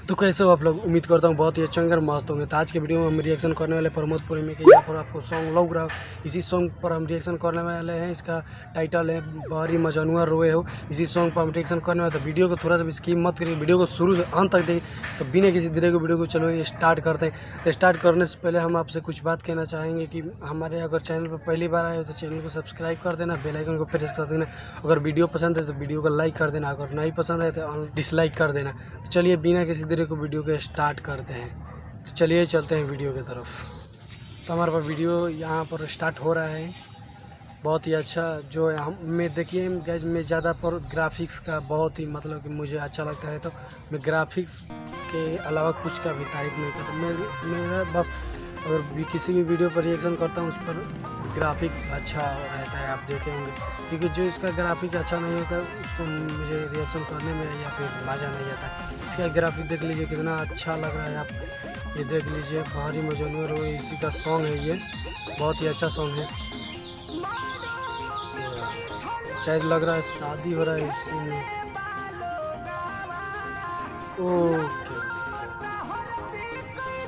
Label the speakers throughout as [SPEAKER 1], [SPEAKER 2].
[SPEAKER 1] तो कैसे हो आप लोग। उम्मीद करता हूँ बहुत ही अच्छे होंगे और मस्त होंगे। तो आज के वीडियो में हम रिएक्शन करने वाले प्रमोद प्रेमी के यहाँ पर आपको सॉन्ग लग रहा है। इसी सॉन्ग पर हम रिएक्शन करने वाले हैं। इसका टाइटल है बाहरी मजनुआ रोए हो। इसी सॉन्ग पर हम रिएक्शन करने वाले। तो वीडियो को थोड़ा सा स्किप मत करिए, वीडियो को शुरू से अंत तक देखिए। तो बिना किसी देरी को वीडियो को चलो ये स्टार्ट करते हैं। तो स्टार्ट करने से पहले हम आपसे कुछ बात कहना चाहेंगे कि हमारे अगर चैनल पर पहली बार आए हो तो चैनल को सब्सक्राइब कर देना, बेल आइकन को प्रेस कर देना। अगर वीडियो पसंद है तो वीडियो को लाइक कर देना, अगर नहीं पसंद है तो डिसलाइक कर देना। तो चलिए बिना किसी देरी को वीडियो को स्टार्ट करते हैं। तो चलिए चलते हैं वीडियो की तरफ। तो हमारे पास वीडियो यहाँ पर स्टार्ट हो रहा है। बहुत ही अच्छा जो हम मैं देखिए गैज में ज़्यादा पर ग्राफिक्स का बहुत ही मतलब कि मुझे अच्छा लगता है। तो मैं ग्राफिक्स के अलावा कुछ का भी तारीफ नहीं करता। मेरा बस अगर भी किसी भी वीडियो पर रिएक्शन करता हूँ उस पर ग्राफिक अच्छा रहता है, आप देखे होंगे। क्योंकि जो इसका ग्राफिक अच्छा नहीं होता उसको मुझे रिएक्शन करने में या फिर मज़ा नहीं आता। इसका ग्राफिक देख लीजिए कितना अच्छा लग रहा है। आप ये देख लीजिए बाहरी मजनुआ रोए इसी का सॉन्ग है। ये बहुत ही अच्छा सॉन्ग है। शायद लग रहा है शादी हो रहा है इसी में। ओके,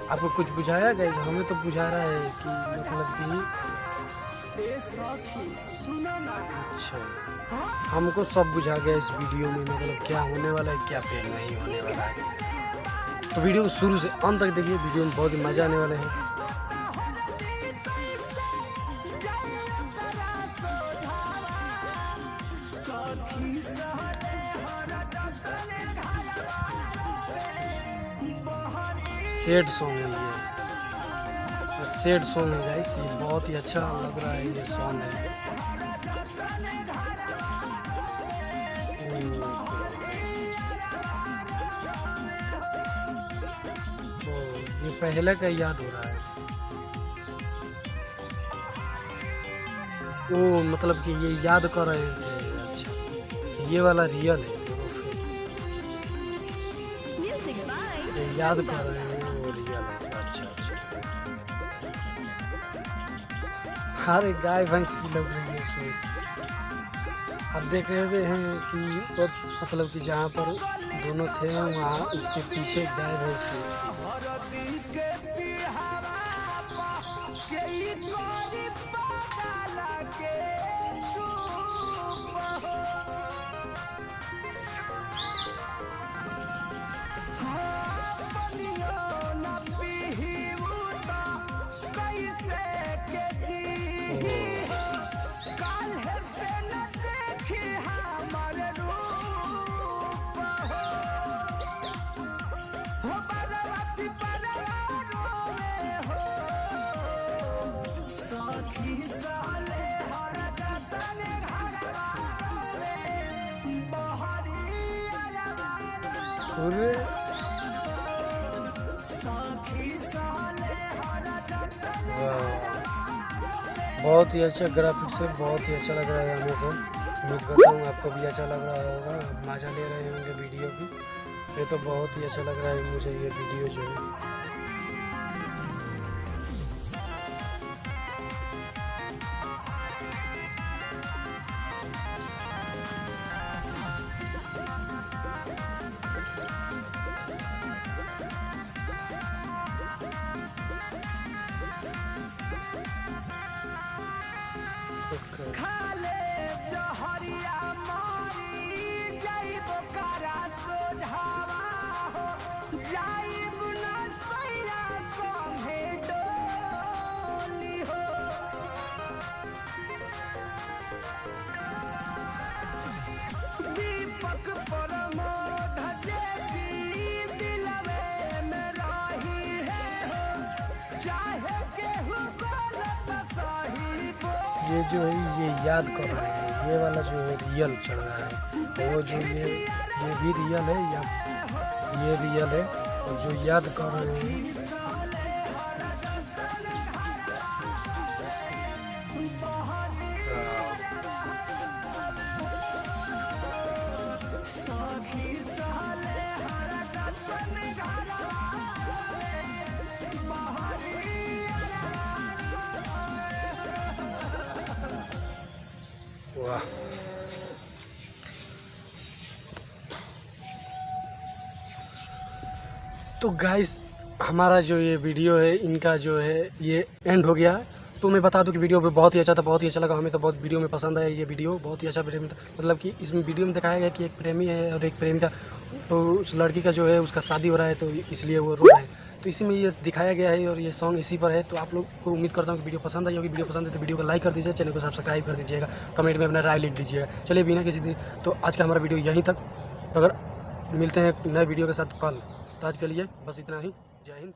[SPEAKER 1] आपको कुछ बुझाया गया? हमें तो बुझा रहा है कि मतलब कि अच्छा हमको सब बुझा गया इस वीडियो में, मतलब क्या होने वाला है क्या फिर नहीं होने वाला है। तो वीडियो को शुरू से अंत तक देखिए, वीडियो में बहुत ही मज़ा आने वाले हैं। सैड सॉन्ग है ये, सैड सॉन्ग है गाइस। ये बहुत ही अच्छा लग रहा है ये सॉन्ग है। ये पहले का याद हो रहा है। ओ मतलब कि ये याद कर रहे थे। अच्छा ये वाला रियल है, ये याद कर रहे हैं वो रियल है। अच्छा अच्छा, अरे गाय भैंस की लग रही है इसमें। आप देख रहे हैं कि वो मतलब कि जहाँ पर दोनों थे वहाँ उसके पीछे गाय भैंस थी। बहुत ही अच्छा ग्राफिक्स है, बहुत ही अच्छा लग रहा है हमें को। उम्मीद करता हूँ आपको भी अच्छा लग रहा होगा, मज़ा ले रहे होंगे वीडियो की। ये तो बहुत ही अच्छा लग रहा है मुझे ये वीडियो जो है। ये जो है ये याद कर रहा है, ये वाला जो है रियल चल रहा है। तो वो जो ये भी रियल है या ये रियल है, और जो याद कर रहे हैं वाह। तो गाइस हमारा जो ये वीडियो है इनका जो है ये एंड हो गया। तो मैं बता दूं कि वीडियो बहुत ही अच्छा था, बहुत ही अच्छा लगा हमें, तो बहुत वीडियो में पसंद आया ये वीडियो, बहुत ही अच्छा प्रेमी था। मतलब कि इसमें वीडियो में दिखाया गया कि एक प्रेमी है और एक प्रेमिका, तो उस लड़की का जो है उसका शादी हो रहा है, तो इसलिए वो रो रहा है। तो इसी में ये दिखाया गया है और ये सॉन्ग इसी पर है। तो आप लोग को उम्मीद करता हूँ कि वीडियो पसंद आई होगी। वीडियो पसंद है तो वीडियो को लाइक कर दीजिए, चैनल को सब्सक्राइब कर दीजिएगा, कमेंट में अपना राय लिख दीजिएगा। चलिए बिना किसी दिन तो आज का हमारा वीडियो यहीं तक। अगर मिलते हैं नए वीडियो के साथ कल, तो आज के लिए बस इतना ही। जय हिंद।